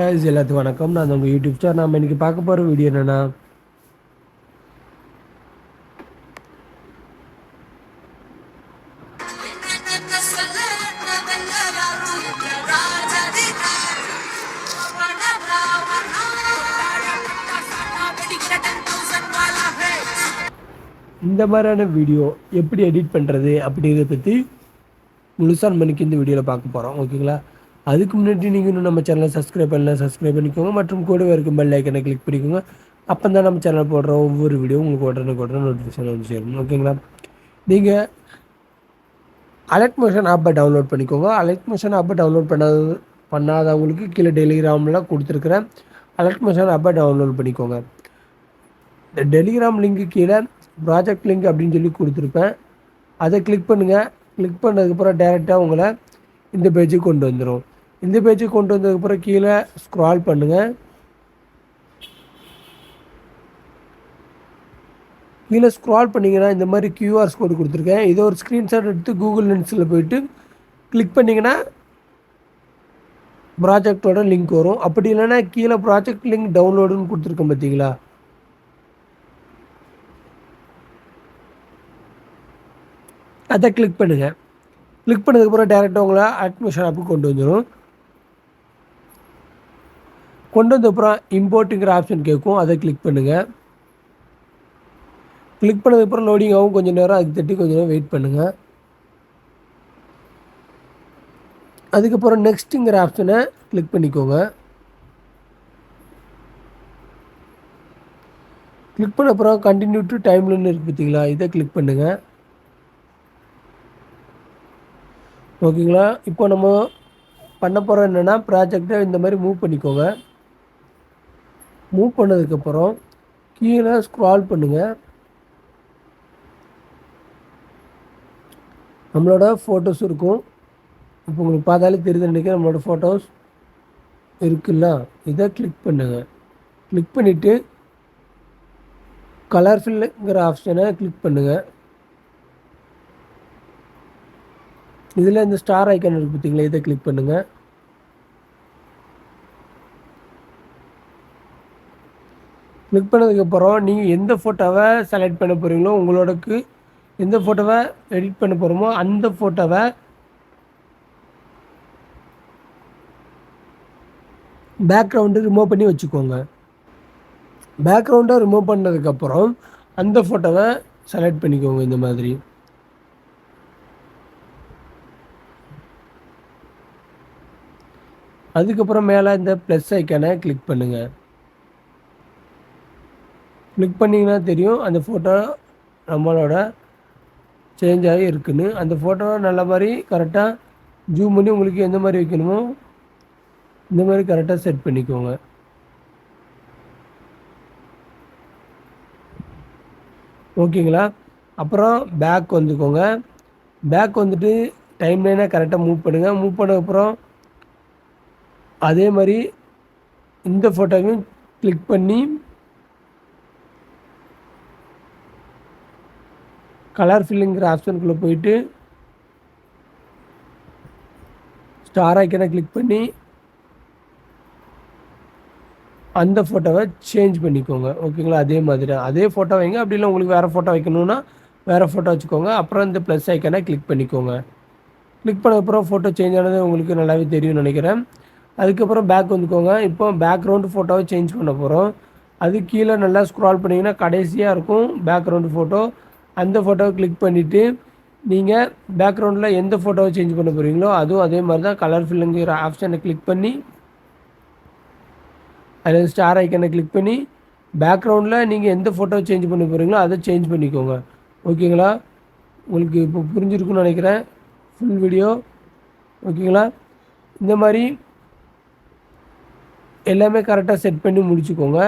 எல்லாத்துக்கும் வணக்கம். நான் உங்கள் யூடியூப் சேனல். நம்ம இன்றைக்கி பார்க்க போகிற வீடியோ என்னென்னா, இந்த மாதிரியான வீடியோ எப்படி எடிட் பண்ணுறது அப்படிங்கிறத பற்றி முழுசாக நம்ம இன்றைக்கி இந்த வீடியோவில் பார்க்க போகிறோம். ஓகேங்களா? அதுக்கு முன்னாடி நீங்கள் இன்னும் நம்ம சேனலை சப்ஸ்கிரைப் பண்ணிக்கோங்க. மற்றும் கூடவே இருக்கும் பெல் ஐக்கனை கிளிக் பண்ணிக்கோங்க. அப்போ தான் நம்ம சேனல் போடுற ஒவ்வொரு வீடியோ உங்களுக்கு உடனே நோட்டிஃபிகேஷன் வந்து சேரும். ஓகேங்களா? நீங்கள் அலர்ட் மோஷன் ஆப்பை டவுன்லோட் பண்ணிக்கோங்க. அலர்ட் மோஷன் ஆப்பை டவுன்லோட் பண்ணாதவங்களுக்கு கீழே டெலிகிராமில் கொடுத்துருக்குற அலர்ட் மோஷன் ஆப்பை டவுன்லோட் பண்ணிக்கோங்க. இந்த டெலிகிராம் லிங்க்கு கீழே ப்ராஜெக்ட் லிங்க் அப்படின்னு சொல்லி கொடுத்துருப்பேன். அதை கிளிக் பண்ணுங்கள். கிளிக் பண்ணதுக்கப்புறம் டேரெக்டாக உங்களை இந்த பேஜுக்கு கொண்டு வந்துடும். இந்த பேஜுக்கு கொண்டு வந்ததுக்கப்புறம் கீழே ஸ்க்ரால் பண்ணுங்கள். கீழே ஸ்க்ரால் பண்ணிங்கன்னா இந்த மாதிரி கியூஆர்ஸ் கோடு கொடுத்துருக்கேன். இதை ஒரு ஸ்க்ரீன்ஷாட் எடுத்து கூகுள் லென்ஸில் போயிட்டு கிளிக் பண்ணிங்கன்னா ப்ராஜெக்டோட லிங்க் வரும். அப்படி இல்லைன்னா கீழே ப்ராஜெக்ட் லிங்க் டவுன்லோடுன்னு கொடுத்துருக்கேன் பார்த்தீங்களா, அதை கிளிக் பண்ணுங்கள். கிளிக் பண்ணதுக்கப்புறம் டேரெக்டாக உங்களை அலர்ட் மோஷன் ஆப்புக்கு கொண்டு வந்துடும். கொண்டு வந்தப்புறம் இம்போர்ட்டுங்கிற ஆப்ஷன் கேட்கும். அதை கிளிக் பண்ணுங்கள். கிளிக் பண்ணதுக்கப்புறம் லோடிங் ஆகும். கொஞ்சம் நேரம் அதுக்கு தட்டி கொஞ்சம் நேரம் வெயிட் பண்ணுங்கள். அதுக்கப்புறம் நெக்ஸ்ட்டுங்கிற ஆப்ஷனை கிளிக் பண்ணிக்கோங்க. கிளிக் பண்ண அப்புறம் கண்டினியூ டு டைம்லைன்னு இருக்குது பார்த்தீங்களா, இதை கிளிக் பண்ணுங்கள். ஓகேங்களா? இப்போ நம்ம பண்ண போகிறோம் என்னென்னா, ப்ராஜெக்டை இந்த மாதிரி மூவ் பண்ணிக்கோங்க. மூவ் பண்ணதுக்கப்புறம் கீழே ஸ்க்ரால் பண்ணுங்கள். நம்மளோட ஃபோட்டோஸ் இருக்கும். இப்போ உங்களுக்கு பார்த்தாலே தெரியுது நினைக்கிறேன், நம்மளோட ஃபோட்டோஸ் இருக்குல்ல, இதை கிளிக் பண்ணுங்கள். கிளிக் பண்ணிவிட்டு கலர்ஃபுல்லுங்கிற ஆப்ஷனை கிளிக் பண்ணுங்கள். இதில் இந்த ஸ்டார் ஐக்கான் இருக்குது பார்த்தீங்களா, இதை கிளிக் பண்ணுங்கள். கிளிக் பண்ணதுக்கப்புறம் நீங்கள் எந்த ஃபோட்டோவை செலக்ட் பண்ண போகிறீங்களோ, உங்களோடக்கு எந்த ஃபோட்டோவை எடிட் பண்ண போகிறோமோ அந்த ஃபோட்டோவை பேக்ரவுண்டு ரிமூவ் பண்ணி வச்சுக்கோங்க. பேக்ரவுண்டை ரிமூவ் பண்ணதுக்கப்புறம் அந்த ஃபோட்டோவை செலக்ட் பண்ணிக்கோங்க இந்த மாதிரி. அதுக்கப்புறம் மேலே இந்த ப்ளஸ் ஐக்கானை கிளிக் பண்ணுங்கள். கிளிக் பண்ணிங்கன்னா தெரியும் அந்த ஃபோட்டோ நம்மளோட சேஞ்ச் ஆகி இருக்குன்னு. அந்த ஃபோட்டோவை நல்ல மாதிரி கரெக்டாக ஜூம் பண்ணி உங்களுக்கு எந்த மாதிரி வைக்கணுமோ இந்த மாதிரி கரெக்டாக செட் பண்ணிக்கோங்க. ஓகேங்களா? அப்புறம் பேக் வந்துக்கோங்க. பேக் வந்துட்டு டைம் லைனை கரெக்டாக மூவ் பண்ணுங்கள். மூவ் பண்ணதுக்கப்புறம் அதே மாதிரி இந்த ஃபோட்டோவையும் கிளிக் பண்ணி கலர் ஃபில்லுங்கிற ஆப்ஷனுக்குள்ளே போயிட்டு ஸ்டார் ஐக்கனை கிளிக் பண்ணி அந்த ஃபோட்டோவை சேஞ்ச் பண்ணிக்கோங்க. ஓகேங்களா? அதே மாதிரி அதே ஃபோட்டோ வைங்க. அப்படி இல்லை உங்களுக்கு வேறு ஃபோட்டோ வைக்கணுன்னா வேறு ஃபோட்டோ வச்சுக்கோங்க. அப்புறம் இந்த ப்ளஸ் ஐக்கனை கிளிக் பண்ணிக்கோங்க. கிளிக் பண்ணதுக்கப்புறம் ஃபோட்டோ சேஞ்ச் ஆனது உங்களுக்கு நல்லாவே தெரியும்னு நினைக்கிறேன். அதுக்கப்புறம் பேக் வந்துக்கோங்க. இப்போ பேக்ரவுண்டு ஃபோட்டோவை சேஞ்ச் பண்ண போகிறோம். அது கீழே நல்லா ஸ்க்ரால் பண்ணிங்கன்னா கடைசியாக இருக்கும் பேக்ரவுண்டு ஃபோட்டோ. அந்த ஃபோட்டோவை கிளிக் பண்ணிவிட்டு நீங்கள் பேக்ரவுண்டில் எந்த ஃபோட்டோவை சேஞ்ச் பண்ண போகிறீங்களோ அதுவும் அதே மாதிரி தான் கலர் ஃபில்லுங்கிற ஆப்ஷனை கிளிக் பண்ணி அதில் ஸ்டார் ஐக்கனை கிளிக் பண்ணி பேக்ரவுண்டில் நீங்கள் எந்த ஃபோட்டோ சேஞ்ச் பண்ண போகிறீங்களோ அதை சேஞ்ச் பண்ணிக்கோங்க. ஓகேங்களா? உங்களுக்கு இப்போ புரிஞ்சிருக்குன்னு நினைக்கிறேன் ஃபுல் வீடியோ. ஓகேங்களா? இந்த மாதிரி எல்லாமே கரெக்டாக செட் பண்ணி முடிச்சுக்கோங்க.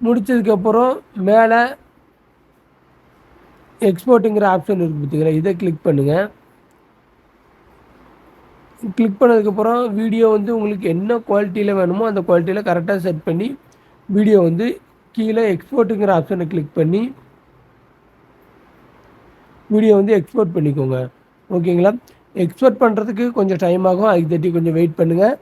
முடித்ததுக்கப்புறம் மேலே எக்ஸ்போர்ட்டுங்கிற ஆப்ஷன் இருக்குது பார்த்தீங்களா, இதை கிளிக் பண்ணுங்கள். கிளிக் பண்ணதுக்கப்புறம் வீடியோ வந்து உங்களுக்கு என்ன குவாலிட்டியில் வேணுமோ அந்த குவாலிட்டியில் கரெக்டாக செட் பண்ணி வீடியோ வந்து கீழே எக்ஸ்போர்ட்டுங்கிற ஆப்ஷனை கிளிக் பண்ணி வீடியோ வந்து எக்ஸ்போர்ட் பண்ணிக்கோங்க. ஓகேங்களா? எக்ஸ்போர்ட் பண்ணுறதுக்கு கொஞ்சம் டைம் ஆகும். அதுக்கு தட்டி கொஞ்சம் வெயிட் பண்ணுங்கள்.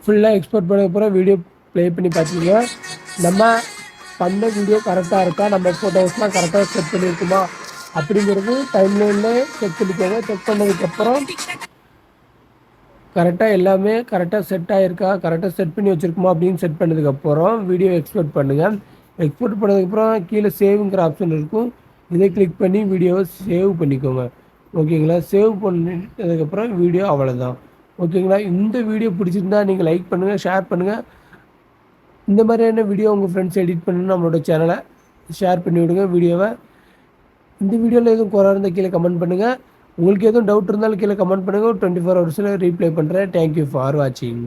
ஃபுல்லாக எக்ஸ்போர்ட் பண்ணதுக்கப்புறம் வீடியோ ப்ளே பண்ணி பார்த்துங்க. நம்ம பண்ண வீடியோ கரெக்டாக இருக்கா, நம்ம ஃபோட்டோஸ்லாம் கரெக்டாக செட் பண்ணியிருக்குமா அப்படிங்கிறது டைம்லைனில் செக் பண்ணிக்கோங்க. செக் பண்ணதுக்கப்புறம் கரெக்டாக எல்லாமே கரெக்டாக செட் ஆகிருக்கா, கரெக்டாக செட் பண்ணி வச்சுருக்குமா அப்படின்னு செட் பண்ணதுக்கப்புறம் வீடியோ எக்ஸ்போர்ட் பண்ணுங்கள். எக்ஸ்போர்ட் பண்ணதுக்கப்புறம் கீழே சேவுங்கிற ஆப்ஷன் இருக்கும். இதை கிளிக் பண்ணி வீடியோவை சேவ் பண்ணிக்கோங்க. ஓகேங்களா? சேவ் பண்ணதுக்கப்புறம் வீடியோ அவ்வளோதான். ஓகேங்களா? இந்த வீடியோ பிடிச்சிருந்தா நீங்கள் லைக் பண்ணுங்கள், ஷேர் பண்ணுங்கள். இந்த மாதிரியான வீடியோ உங்கள் ஃப்ரெண்ட்ஸ் எடிட் பண்ணணும்னு நம்மளோட சேனலை ஷேர் பண்ணி விடுங்க வீடியோவை. இந்த வீடியோவில் எதுவும் குறை இருந்தால் கீழே கமெண்ட் பண்ணுங்கள். உங்களுக்கு எதுவும் டவுட் இருந்தாலும் கீழே கமெண்ட் பண்ணுங்கள். 24 ஹவர்ஸில் ரீப்ளை பண்ணுறேன். தேங்க்யூ ஃபார் வாட்சிங்.